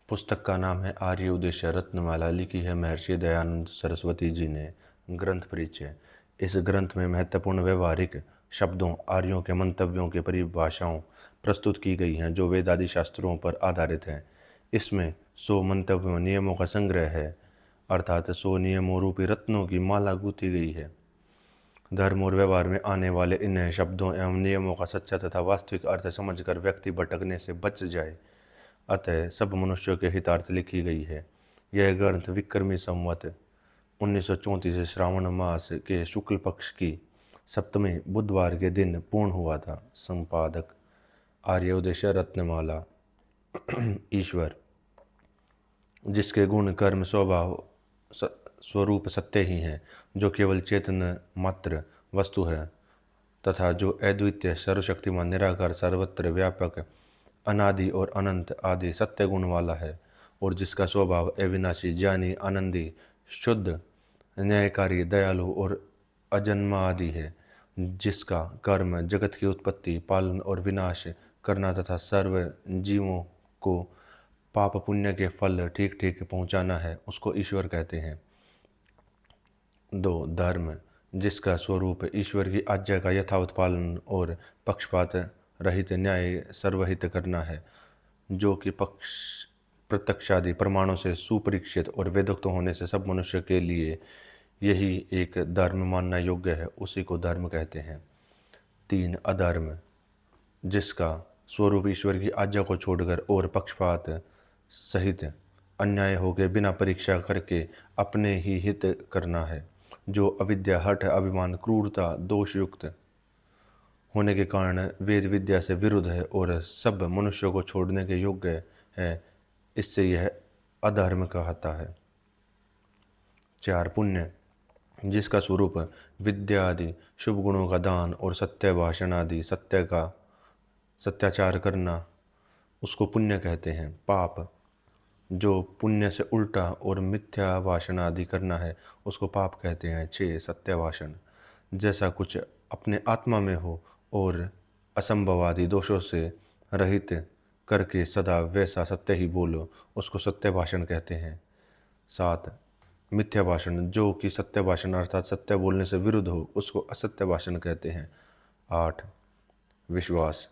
पुस्तक का नाम है आर्य उद्देश्य रत्नमाला। लिखी है महर्षि दयानंद सरस्वती जी ने। ग्रंथ परिचय। इस ग्रंथ में महत्वपूर्ण व्यवहारिक शब्दों, आर्यों के मंतव्यों की परिभाषाओं प्रस्तुत की गई हैं जो वेद आदि शास्त्रों पर आधारित हैं। इसमें 100 मंतव्यों नियमों का संग्रह है, अर्थात 100 नियमों रूपी रत्नों की माला गूंथी गई है। धर्म और व्यवहार में आने वाले इन शब्दों एवं नियमों का सच्चा तथा वास्तविक अर्थ समझकर व्यक्ति भटकने से बच जाए, अतः सब मनुष्यों के हितार्थ लिखी गई है। यह ग्रंथ विक्रमी संवत 1934 श्रावण मास के शुक्ल पक्ष की सप्तमी बुधवार के दिन पूर्ण हुआ था। संपादक आर्य उद्देश्य रत्नमाला। ईश्वर, जिसके गुण कर्म स्वभाव स्वरूप सत्य ही हैं, जो केवल चेतन मात्र वस्तु है तथा जो अद्वितीय सर्वशक्तिमान निराकार सर्वत्र व्यापक अनादि और अनंत आदि सत्य गुण वाला है, और जिसका स्वभाव अविनाशी, ज्ञानी, आनंदी, शुद्ध, न्यायकारी, दयालु और अजन्मा आदि है, जिसका कर्म जगत की उत्पत्ति, पालन और विनाश करना तथा सर्व जीवों को पाप पुण्य के फल ठीक ठीक पहुंचाना है, उसको ईश्वर कहते हैं। 2. धर्म, जिसका स्वरूप ईश्वर की आज्ञा का यथावत पालन और पक्षपात रहित न्याय सर्वहित करना है, जो कि प्रत्यक्षादि प्रमाणों से सुपरीक्षित और वेदोक्त होने से सब मनुष्य के लिए यही एक धर्म मानना योग्य है, उसी को धर्म कहते हैं। 3. अधर्म, जिसका स्वरूप ईश्वर की आज्ञा को छोड़कर और पक्षपात सहित अन्याय होकर बिना परीक्षा करके अपने ही हित करना है, जो अविद्या, हठ, अभिमान, क्रूरता, दोषयुक्त होने के कारण वेद विद्या से विरुद्ध है और सब मनुष्यों को छोड़ने के योग्य है, इससे यह अधर्म कहता है। 4. पुण्य, जिसका स्वरूप विद्या आदि शुभ गुणों का दान और सत्य भाषण आदि सत्य का सत्याचार करना, उसको पुण्य कहते हैं। पाप, जो पुण्य से उल्टा और मिथ्या भाषण आदि करना है, उसको पाप कहते हैं। 6. सत्य भाषण, जैसा कुछ अपने आत्मा में हो और असंभवादि दोषों से रहित करके सदा वैसा सत्य ही बोलो, उसको सत्य भाषण कहते हैं। 7. मिथ्या भाषण, जो कि सत्य भाषण अर्थात सत्य बोलने से विरुद्ध हो, उसको असत्य भाषण कहते हैं। 8. विश्वास,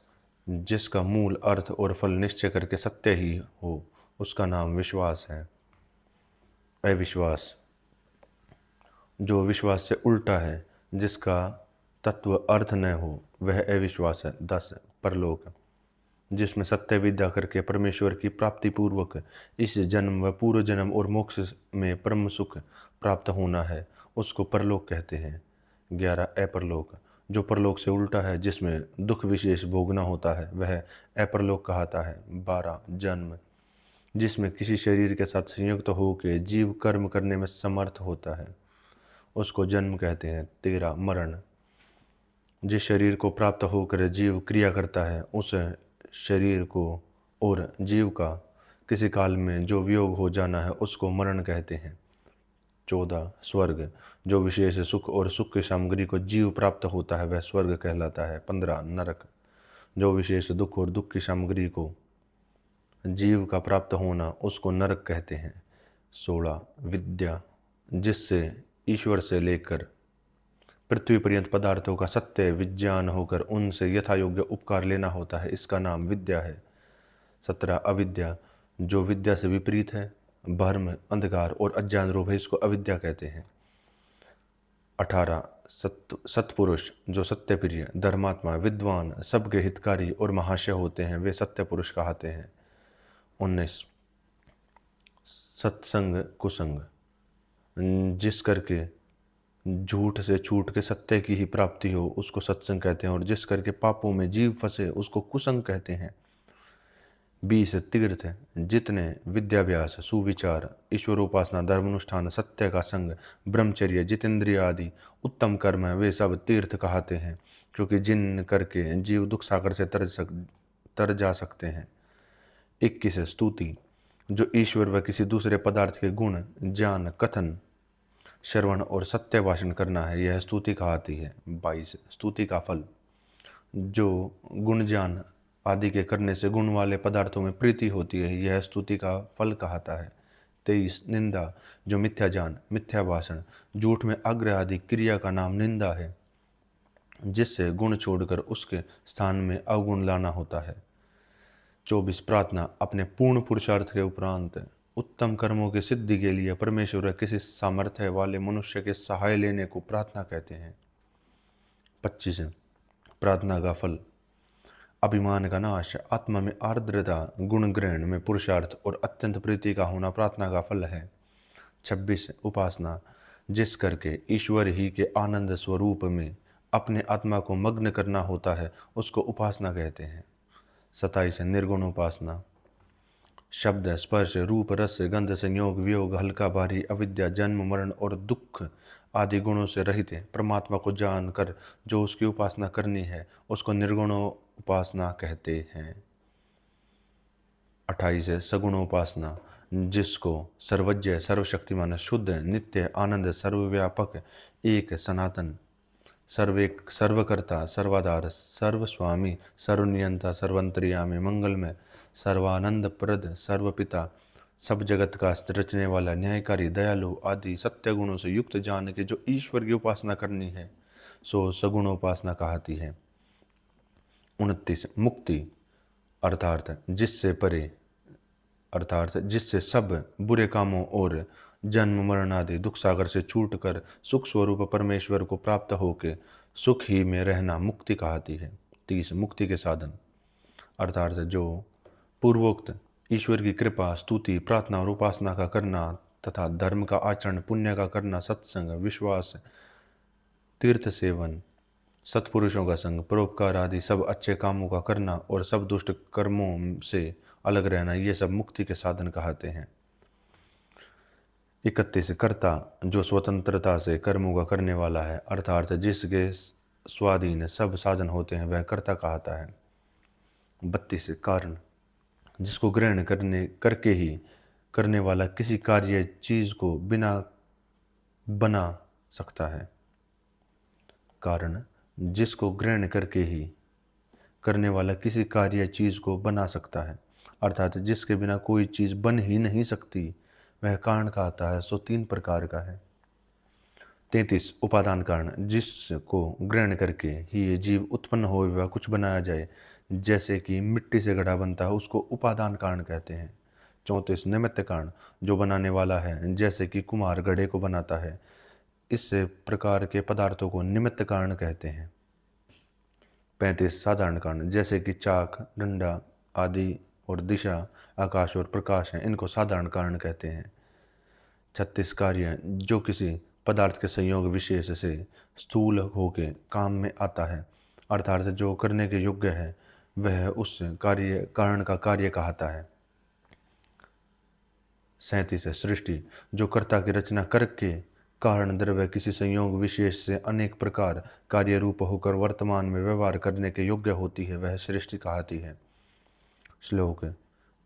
जिसका मूल अर्थ और फल निश्चय करके सत्य ही हो, उसका नाम विश्वास है। अविश्वास, जो विश्वास से उल्टा है, जिसका तत्व अर्थ न हो, वह अविश्वास है। 10. परलोक, जिसमें सत्य विद्या करके परमेश्वर की प्राप्ति पूर्वक इस जन्म व पूर्व जन्म और मोक्ष में परम सुख प्राप्त होना है, उसको परलोक कहते हैं। 11. अपरलोक, जो परलोक से उल्टा है, जिसमें दुख विशेष भोगना होता है, वह अपरलोक कहता है। 12. जन्म, जिसमें किसी शरीर के साथ संयुक्त होकर जीव कर्म करने में समर्थ होता है, उसको जन्म कहते हैं। 13. मरण, जिस शरीर को प्राप्त होकर जीव क्रिया करता है, उस शरीर को और जीव का किसी काल में जो वियोग हो जाना है, उसको मरण कहते हैं। 14. स्वर्ग, जो विशेष सुख और सुख की सामग्री को जीव प्राप्त होता है, वह स्वर्ग कहलाता है। 15. नरक, जो विशेष दुख और दुख की सामग्री को जीव का प्राप्त होना, उसको नरक कहते हैं। 16. विद्या, जिससे ईश्वर से लेकर पृथ्वी पर्यंत पदार्थों का सत्य विज्ञान होकर उनसे यथा योग्य उपकार लेना होता है, इसका नाम विद्या है। 17. अविद्या, जो विद्या से विपरीत है, भ्रम, अंधकार और अज्ञान रूप है, इसको अविद्या कहते हैं। 18. सत्पुरुष, जो सत्यप्रिय, धर्मात्मा, विद्वान, सबके हितकारी और महाशय होते हैं, वे सत्य पुरुष कहते हैं। 19. सत्संग कुसंग, जिस करके झूठ से छूट के सत्य की ही प्राप्ति हो, उसको सत्संग कहते हैं, और जिस करके पापों में जीव फंसे, उसको कुसंग कहते हैं। 20. तीर्थ, जितने विद्याभ्यास, सुविचार, ईश्वर उपासना, धर्मानुष्ठान, सत्य का संग, ब्रह्मचर्य, जितेंद्रिय आदि उत्तम कर्म है, वे सब तीर्थ कहते हैं, क्योंकि जिन करके जीव दुख सागर से तर जा सकते हैं। 21. स्तुति, जो ईश्वर व किसी दूसरे पदार्थ के गुण, ज्ञान, कथन, श्रवण और सत्य भाषण करना है, यह स्तुति कहलाती है। 22. स्तुति का फल, जो गुण ज्ञान आदि के करने से गुण वाले पदार्थों में प्रीति होती है, यह स्तुति का फल कहता है। 23 निंदा, जो मिथ्या ज्ञान, मिथ्या भाषण, झूठ में आग्रह आदि क्रिया का नाम निंदा है, जिससे गुण छोड़कर उसके स्थान में अवगुण लाना होता है। 24 प्रार्थना, अपने पूर्ण पुरुषार्थ के उपरांत उत्तम कर्मों की सिद्धि के लिए परमेश्वर किसी सामर्थ्य वाले मनुष्य के सहाय लेने को प्रार्थना कहते हैं। 25 प्रार्थना का फल, अभिमान का नाश, आत्मा में आर्द्रता, गुण ग्रहण में पुरुषार्थ और अत्यंत प्रीति का होना प्रार्थना का फल है। 26 उपासना, जिस करके ईश्वर ही के आनंद स्वरूप में अपने आत्मा को मग्न करना होता है, उसको उपासना कहते हैं। 27 निर्गुण उपासना, शब्द, स्पर्श, रूप, रस, गंध, संयोग, वियोग, हल्का भारी, अविद्या, जन्म मरण और दुख आदि गुणों से रहित परमात्मा को जानकर जो उसकी उपासना करनी है, उसको निर्गुण उपासना कहते हैं। 28 सगुण उपासना, जिसको सर्वज्ञ, सर्वशक्तिमान, शुद्ध, नित्य, आनंद, सर्वव्यापक, एक, सनातन, सर्वकर्ता, सर्वाधार, सर्वस्वामी, सर्वनियंता, सर्वंतर्यामी, मंगलमय, सर्वानंद प्रद, सर्वपिता, सब जगत का रचने वाला, न्यायकारी, दयालु आदि सत्य गुणों से युक्त जान के जो ईश्वर की उपासना करनी है, सो सगुण उपासना कहती है। 29 मुक्ति, अर्थात जिससे परे, अर्थात जिससे सब बुरे कामों और जन्म मरण आदि दुख सागर से छूटकर सुख स्वरूप परमेश्वर को प्राप्त होकर सुख ही में रहना मुक्ति कहती है। 30 मुक्ति के साधन, अर्थात जो पूर्वोक्त ईश्वर की कृपा, स्तुति, प्रार्थना और उपासना का करना तथा धर्म का आचरण, पुण्य का करना, सत्संग, विश्वास, तीर्थ सेवन, सत्पुरुषों का संग, परोपकार आदि सब अच्छे कामों का करना और सब दुष्ट कर्मों से अलग रहना, ये सब मुक्ति के साधन कहते हैं। 31 कर्ता, जो स्वतंत्रता से कर्मों का करने वाला है, अर्थात जिसके स्वाधीन सब साधन होते हैं, वह कर्ता कहता है। 32 कारण, जिसको ग्रहण करके ही करने वाला किसी कार्य चीज को बिना बना सकता है। कारण, जिसको ग्रहण करके ही करने वाला किसी कार्य चीज को बना सकता है, अर्थात जिसके बिना कोई चीज बन ही नहीं सकती, वह कारण कहता है, सो 3 प्रकार का है। 33 उपादान कारण, जिसको ग्रहण करके ही ये जीव उत्पन्न हो वह कुछ बनाया जाए, जैसे कि मिट्टी से घड़ा बनता है, उसको उपादान कारण कहते हैं। 34 निमित्त कारण, जो बनाने वाला है, जैसे कि कुम्हार घड़े को बनाता है, इस प्रकार के पदार्थों को निमित्त कारण कहते हैं। 35 साधारण कारण, जैसे कि चाक, डंडा आदि और दिशा, आकाश और प्रकाश हैं, इनको साधारण कारण कहते हैं। 36 कार्य, जो किसी पदार्थ के संयोग विशेष से स्थूल होके काम में आता है, अर्थात जो करने के योग्य है, वह उस कार्य कारण का कार्य कहता है। 37 सृष्टि, जो कर्ता की रचना करके कारण द्रव्य किसी संयोग विशेष से अनेक प्रकार कार्य रूप होकर वर्तमान में व्यवहार करने के योग्य होती है, वह सृष्टि कहती है। श्लोक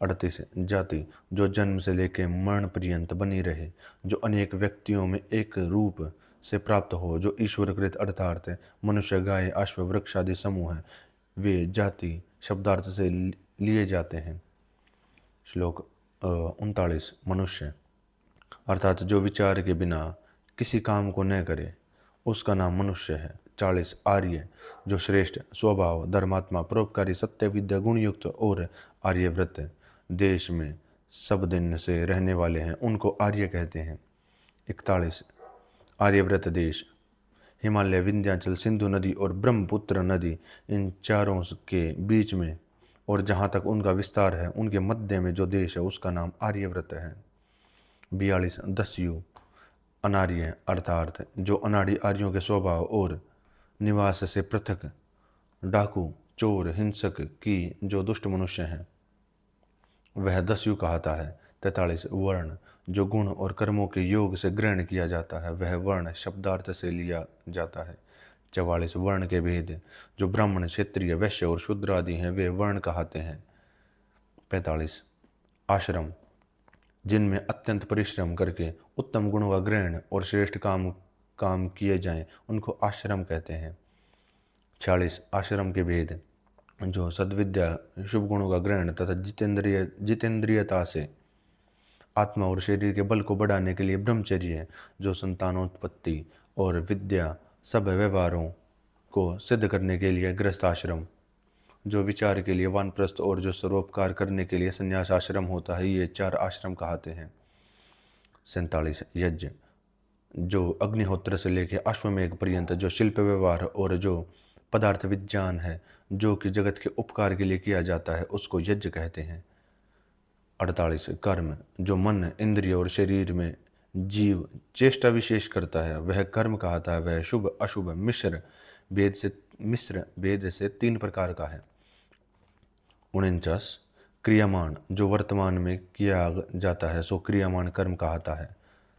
38 जाति, जो जन्म से लेकर मरण पर्यंत बनी रहे, जो अनेक व्यक्तियों में एक रूप से प्राप्त हो, जो ईश्वरकृत अर्थात मनुष्य, गाय, अश्व, वृक्ष आदि समूह है, वे जाति शब्दार्थ से लिए जाते हैं। श्लोक 39 मनुष्य, अर्थात जो विचार के बिना किसी काम को न करे, उसका नाम मनुष्य है। 40 आर्य, जो श्रेष्ठ स्वभाव, धर्मात्मा, परोपकारी, सत्य, विद्या, गुणयुक्त और आर्यव्रत देश में सब दिन से रहने वाले हैं, उनको आर्य कहते हैं। 41 आर्यव्रत देश, हिमालय, विंध्याचल, सिंधु नदी और ब्रह्मपुत्र नदी, इन चारों के बीच में और जहाँ तक उनका विस्तार है, उनके मध्य में जो देश है, उसका नाम आर्यव्रत है। 42 दस्यु, अनार्य, अर्थात जो अनाड़ी आर्यों के स्वभाव और निवास से पृथक, डाकू, चोर, हिंसक की जो दुष्ट मनुष्य हैं, वह दस्यु कहता है। 43 वर्ण, जो गुण और कर्मों के योग से ग्रहण किया जाता है, वह वर्ण शब्दार्थ से लिया जाता है। 44 वर्ण के भेद, जो ब्राह्मण, क्षत्रिय, वैश्य और शूद्र आदि हैं, वे वर्ण कहते हैं। 45 आश्रम, जिनमें अत्यंत परिश्रम करके उत्तम गुणों का ग्रहण और श्रेष्ठ काम किए जाएं, उनको आश्रम कहते हैं। 46 आश्रम के भेद, जो सद्विद्या, शुभ गुणों का ग्रहण तथा जितेंद्रियता से आत्मा और शरीर के बल को बढ़ाने के लिए ब्रह्मचर्य है। जो संतानोत्पत्ति और विद्या सब व्यवहारों को सिद्ध करने के लिए गृहस्थ आश्रम, जो विचार के लिए वानप्रस्थ और जो सर्वोपकार करने के लिए संन्यास आश्रम होता है, ये 4 आश्रम कहते हैं। 47 यज्ञ, जो अग्निहोत्र से लेकर अश्वमेघ पर्यंत जो शिल्प व्यवहार और जो पदार्थ विज्ञान है जो कि जगत के उपकार के लिए किया जाता है, उसको यज्ञ कहते हैं। 48 कर्म, जो मन, इंद्रिय और शरीर में जीव चेष्टा विशेष करता है, वह कर्म कहता है। वह शुभ अशुभ मिश्र भेद से 3 प्रकार का है। 49 क्रियामान, जो वर्तमान में किया जाता है सो क्रियामान कर्म कहता है।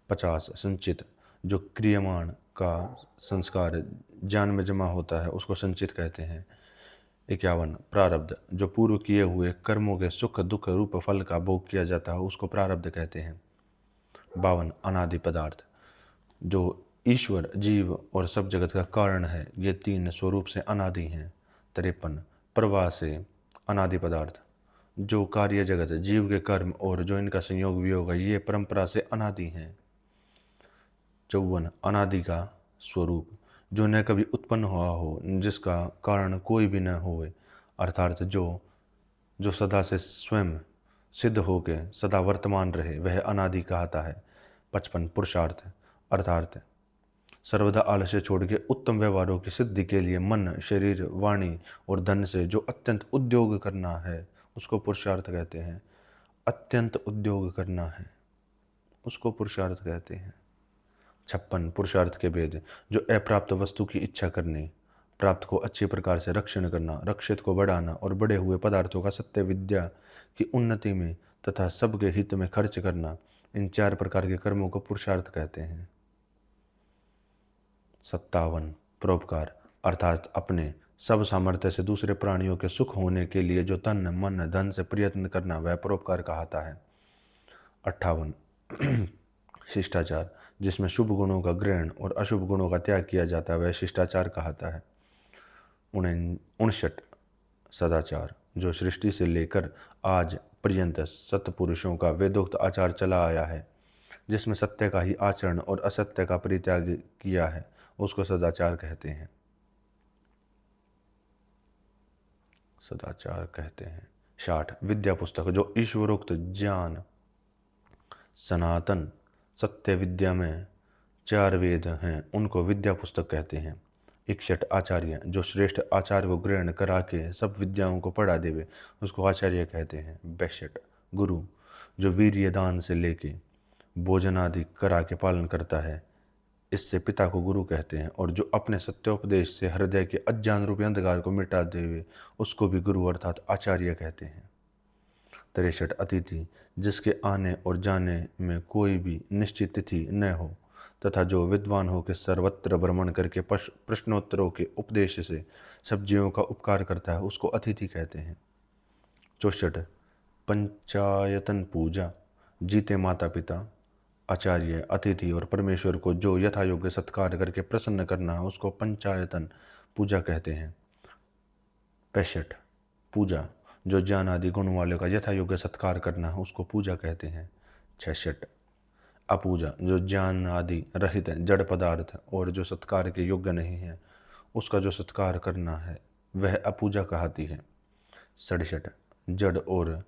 50 संचित, जो क्रियामान का संस्कार ज्ञान में जमा होता है उसको संचित कहते हैं। 51 प्रारब्ध, जो पूर्व किए हुए कर्मों के सुख दुख रूप फल का भोग किया जाता है उसको प्रारब्ध कहते हैं। 52 अनादि पदार्थ, जो ईश्वर, जीव और सब जगत का कारण है, ये 3 स्वरूप से अनादि हैं। 53 प्रवाह से अनादि पदार्थ, जो कार्य जगत, जीव के कर्म और जो इनका संयोग वियोग है, ये परंपरा से अनादि हैं। 54 अनादि का स्वरूप, जो न कभी उत्पन्न हुआ हो, जिसका कारण कोई भी न होए, अर्थात जो सदा से स्वयं सिद्ध होके सदा वर्तमान रहे, वह अनादि कहता है। 55 पुरुषार्थ, अर्थात सर्वदा आलस्य छोड़ के उत्तम व्यवहारों की सिद्धि के लिए मन, शरीर, वाणी और धन से जो अत्यंत उद्योग करना है उसको पुरुषार्थ कहते हैं। अत्यंत उद्योग करना है उसको पुरुषार्थ कहते हैं। 56 पुरुषार्थ के भेद, जो अप्राप्त वस्तु की इच्छा करनी, प्राप्त को अच्छी प्रकार से रक्षण करना, रक्षित को बढ़ाना और बढ़े हुए पदार्थों का सत्य विद्या की उन्नति में तथा सबके हित में खर्च करना, इन 4 प्रकार के कर्मों को पुरुषार्थ कहते हैं। 57 परोपकार, अर्थात अपने सब सामर्थ्य से दूसरे प्राणियों के सुख होने के लिए जो तन मन धन से प्रयत्न करना, वह परोपकार कहता है। 58 शिष्टाचार, जिसमें शुभ गुणों का ग्रहण और अशुभ गुणों का त्याग किया जाता है, वह शिष्टाचार कहता है। 59 सदाचार, जो सृष्टि से लेकर आज पर्यंत सत्पुरुषों का वेदोक्त आचार चला आया है, जिसमें सत्य का ही आचरण और असत्य का परित्याग किया है, उसको सदाचार कहते हैं। सदाचार कहते हैं। 60 विद्या पुस्तक, जो ईश्वरोक्त ज्ञान सनातन सत्य विद्या में 4 वेद हैं, उनको विद्या पुस्तक कहते हैं। 61 आचार्य, जो श्रेष्ठ आचार्य को ग्रहण करा के सब विद्याओं को पढ़ा देवे, उसको आचार्य कहते हैं। 62 गुरु, जो वीर्य दान से लेके भोजन आदि करा के पालन करता है, इससे पिता को गुरु कहते हैं। और जो अपने सत्योपदेश से हृदय के अज्ञान रूपी अंधकार को मिटा देवे, उसको भी गुरु अर्थात आचार्य कहते हैं। 63 अतिथि, जिसके आने और जाने में कोई भी निश्चित तिथि न हो तथा जो विद्वान हो के सर्वत्र भ्रमण करके प्रश्नोत्तरों के उपदेश से सब जीवों का उपकार करता है, उसको अतिथि कहते हैं। 64 पंचायतन पूजा, जीते माता पिता, आचार्य, अतिथि और परमेश्वर को जो यथा योग्य सत्कार करके प्रसन्न करना है, उसको पंचायतन पूजा कहते हैं। 65 पूजा, जो ज्ञान आदि गुण वाले का यथा योग्य सत्कार करना है, उसको पूजा कहते हैं। 66 अपूजा, जो ज्ञान आदि रहित है, जड़ पदार्थ और जो सत्कार के योग्य नहीं है, उसका जो सत्कार करना है वह अपूजा कहती है। 67 जड़ और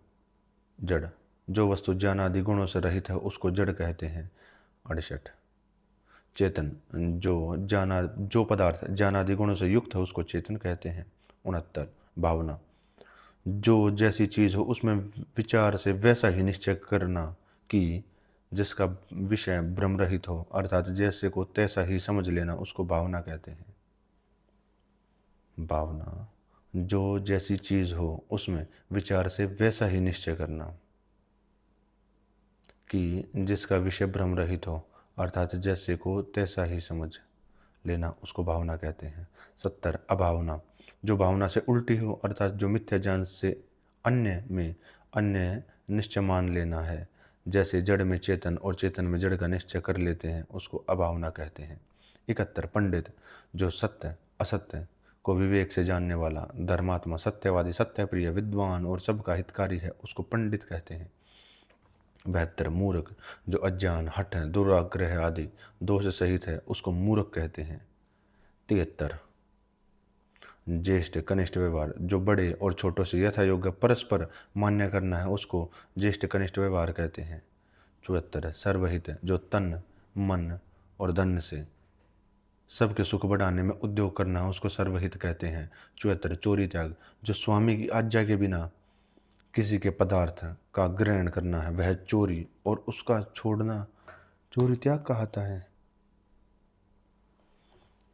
जड़, जो वस्तु ज्ञान आदि गुणों से रहित है उसको जड़ कहते हैं। 68 चेतन, जो पदार्थ ज्ञान आदि गुणों से युक्त है उसको चेतन कहते हैं। 69 भावना, जो जैसी चीज़ हो उसमें विचार से वैसा ही निश्चय करना कि जिसका विषय भ्रम रहित हो, अर्थात जैसे को तैसा ही समझ लेना, उसको भावना कहते हैं। भावना, जो जैसी चीज़ हो उसमें विचार से वैसा ही निश्चय करना कि जिसका विषय भ्रम रहित हो, अर्थात जैसे को तैसा ही समझ लेना, उसको भावना कहते हैं। 70 अभावना, जो भावना से उल्टी हो, अर्थात जो मिथ्या ज्ञान से अन्य में अन्य निश्चय मान लेना है, जैसे जड़ में चेतन और चेतन में जड़ का निश्चय कर लेते हैं, उसको अभावना कहते हैं। 71 पंडित, जो सत्य असत्य को विवेक से जानने वाला, धर्मात्मा, सत्यवादी, सत्यप्रिय, विद्वान और सबका हितकारी है, उसको पंडित कहते हैं। 72 मूर्ख, जो अज्ञान, हठ, दुराग्रह आदि दोष सहित है, उसको मूर्ख कहते हैं। 73 ज्येष्ठ कनिष्ठ व्यवहार, जो बड़े और छोटों से यथा योग्य परस्पर मान्य करना है, उसको ज्येष्ठ कनिष्ठ व्यवहार कहते हैं। 74 सर्वहित, जो तन, मन और धन से सबके सुख बढ़ाने में उद्योग करना है, उसको सर्वहित कहते हैं। 74 चोरी त्याग, जो स्वामी की आज्ञा के बिना किसी के पदार्थ का ग्रहण करना है, वह चोरी और उसका छोड़ना चोरी त्याग कहता है।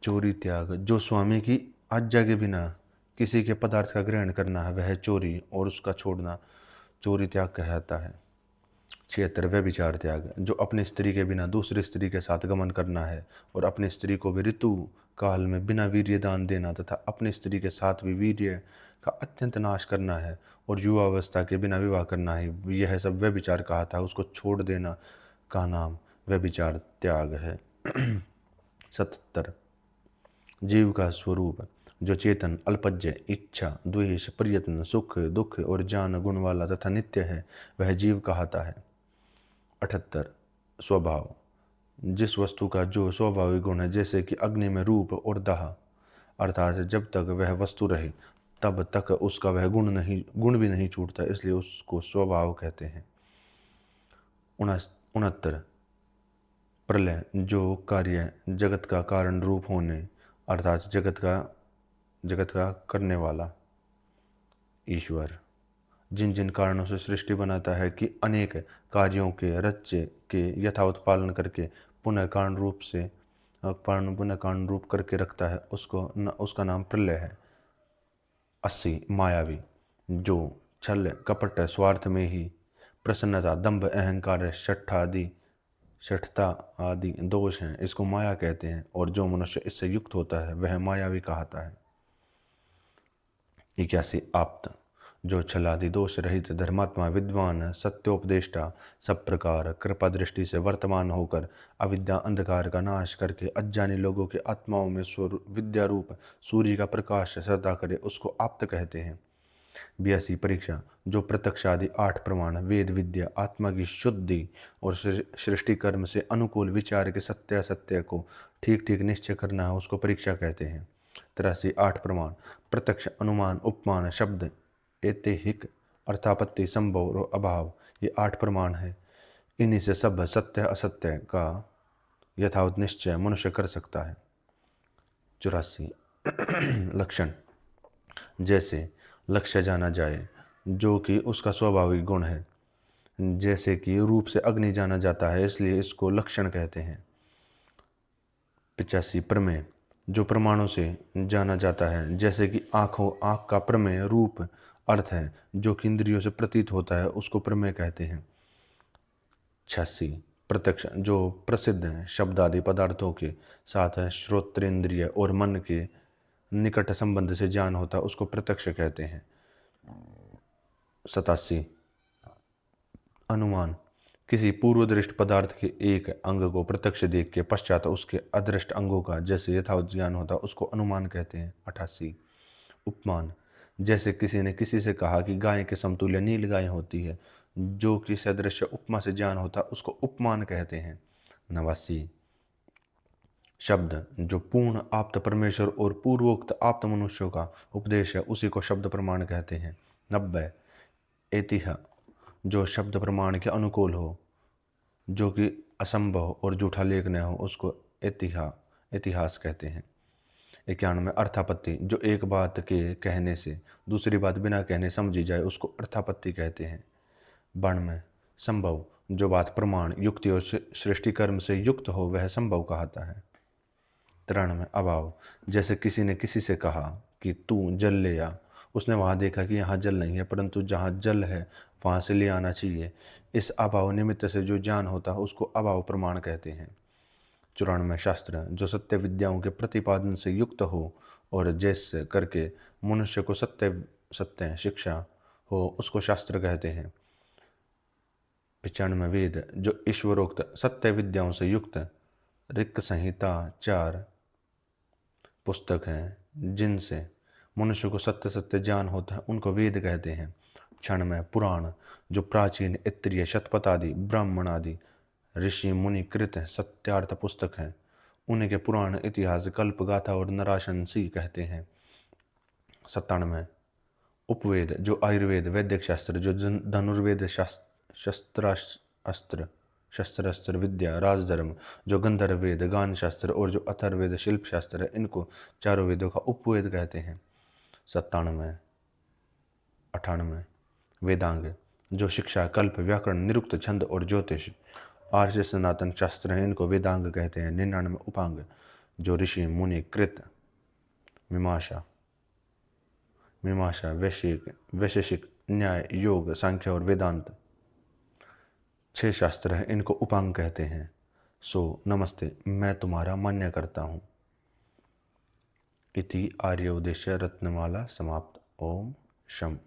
चोरी त्याग, जो स्वामी की आज्ञा के बिना किसी के पदार्थ का ग्रहण करना है, वह चोरी और उसका छोड़ना चोरी त्याग कहता है। 76 व्यभिचार त्याग, जो अपनी स्त्री के बिना दूसरी स्त्री के साथ गमन करना है और अपनी स्त्री को भी ऋतु काल में बिना वीर्य दान देना तथा अपनी स्त्री के साथ भी वीर्य का अत्यंत नाश करना है और युवावस्था के बिना विवाह करना है, यह सब व्यभिचार कहा था, उसको छोड़ देना का नाम व्यभिचार त्याग है। 77 जीव का स्वरूप, जो चेतन, अल्पज्ञ, इच्छा, द्वेष, प्रयत्न, सुख, दुख और ज्ञान गुण वाला तथा नित्य है, वह जीव कहता है। 78 स्वभाव, जिस वस्तु का जो स्वाभाविक गुण है, जैसे कि अग्नि में रूप और दाह, अर्थात जब तक वह वस्तु रहे तब तक उसका वह गुण भी नहीं छूटता, इसलिए उसको स्वभाव कहते हैं। 69 प्रलय, जो कार्य जगत का कारण रूप होने, अर्थात जगत का करने वाला ईश्वर, जिन जिन कारणों से सृष्टि बनाता है कि अनेक कार्यों के रच्य के यथावत पालन करके पुनः कारण रूप करके रखता है, उसका नाम प्रलय है। 80 मायावी, जो छल, कपट, स्वार्थ में ही प्रसन्नता, दंभ, अहंकार, शठता आदि दोष हैं, इसको माया कहते हैं, और जो मनुष्य इससे युक्त होता है वह मायावी कहता है। 81 आप्त, जो छलादि दोष रहित, धर्मात्मा, विद्वान, सत्योपदेष्टा, सब प्रकार कृपा दृष्टि से वर्तमान होकर अविद्या अंधकार का नाश करके अज्ञानी लोगों के आत्माओं में विद्या रूप सूर्य का प्रकाश सदा करे, उसको आप्त कहते हैं। 82 परीक्षा, जो प्रत्यक्ष आदि 8 प्रमाण, वेद विद्या, आत्मा की शुद्धि और सृष्टि कर्म से अनुकूल विचार के सत्य असत्य को ठीक ठीक निश्चय करना है, उसको परीक्षा कहते हैं। 83 8 प्रमाण, प्रत्यक्ष, अनुमान, उपमान, शब्द, ऐतिहिक, अर्थापत्ति, संभव और अभाव, ये 8 प्रमाण है। इन्हीं से सब सत्य असत्य का यथावत निश्चय मनुष्य कर सकता है। 84 लक्षण, जैसे लक्ष्य जाना जाए, जो कि उसका स्वाभाविक गुण है, जैसे कि रूप से अग्नि जाना जाता है, इसलिए इसको लक्षण कहते हैं। 85 प्रमेय, जो प्रमाणों से जाना जाता है, जैसे कि आँख का प्रमेय रूप अर्थ है, जो कि इंद्रियों से प्रतीत होता है, उसको प्रमेय कहते हैं। 86 प्रत्यक्ष, जो प्रसिद्ध है, शब्द आदि पदार्थों के साथ है, श्रोत्रेंद्रिय और मन के निकट संबंध से ज्ञान होता, उसको प्रत्यक्ष कहते हैं। 87 अनुमान, किसी पूर्व दृष्ट पदार्थ के एक अंग को प्रत्यक्ष देख के पश्चात उसके अदृष्ट अंगों का जैसे यथावत ज्ञान होता, उसको अनुमान कहते हैं। 88 उपमान, जैसे किसी ने किसी से कहा कि गाय के समतुल्य नील गाय होती है, जो कि सदृश उपमा से ज्ञान होता, उसको उपमान कहते हैं। 89 शब्द, जो पूर्ण आप्त परमेश्वर और पूर्वोक्त आप्त मनुष्यों का उपदेश है, उसी को शब्द प्रमाण कहते हैं। 90 ऐतिह्य, जो शब्द प्रमाण के अनुकूल हो, जो कि असंभव और झूठा लेख न हो, उसको इतिहास कहते हैं। 91 अर्थापत्ति, जो एक बात के कहने से दूसरी बात बिना कहने समझी जाए, उसको अर्थापत्ति कहते हैं। 92 संभव, जो बात प्रमाण, युक्ति और सृष्टि कर्म से युक्त हो, वह संभव कहता है। 93 अभाव, जैसे किसी ने किसी से कहा कि तू जल ले आ, उसने वहाँ देखा कि यहाँ जल नहीं है, परंतु जहाँ जल है वहाँ से ले आना चाहिए, इस अभाव निमित्त से जो ज्ञान होता है, उसको अभाव प्रमाण कहते हैं। 94 शास्त्र, जो सत्य विद्याओं के प्रतिपादन से युक्त हो और जैसे करके मनुष्य को सत्य शिक्षा हो, उसको शास्त्र कहते हैं। 95 वेद, जो ईश्वरोक्त सत्य विद्याओं से युक्त ऋक् संहिता 4 पुस्तक हैं, जिनसे मनुष्य को सत्य सत्य ज्ञान होता है उनको वेद कहते हैं। क्षण में पुराण जो प्राचीन इत्रीय शतपथ आदि ब्राह्मण आदि ऋषि मुनि कृत सत्यार्थ पुस्तक हैं, उन्हीं के पुराण इतिहास कल्प गाथा और नराशंसी कहते हैं। 97 उपवेद जो आयुर्वेद वैदिक शास्त्र जो धनुर्वेद शस्त्रास्त्र शस्त्रास्त्र विद्या राजधर्म जो गंधर्व वेद गान शास्त्र और जो अथर्ववेद शिल्प शास्त्र है, इनको चारों वेदों का उपवेद कहते हैं। 97 98 वेदांग जो शिक्षा कल्प व्याकरण निरुक्त छंद और ज्योतिष आर्य सनातन शास्त्र हैं, इनको वेदांग कहते हैं। 99 उपांग जो ऋषि मुनि कृत मीमांसा वैशेषिक न्याय योग सांख्य और वेदांत 6 शास्त्र हैं, इनको उपांग कहते हैं। सो नमस्ते, मैं तुम्हारा मान्य करता हूँ। इति आर्य उद्देश्य रत्नमाला समाप्त। ओम शम।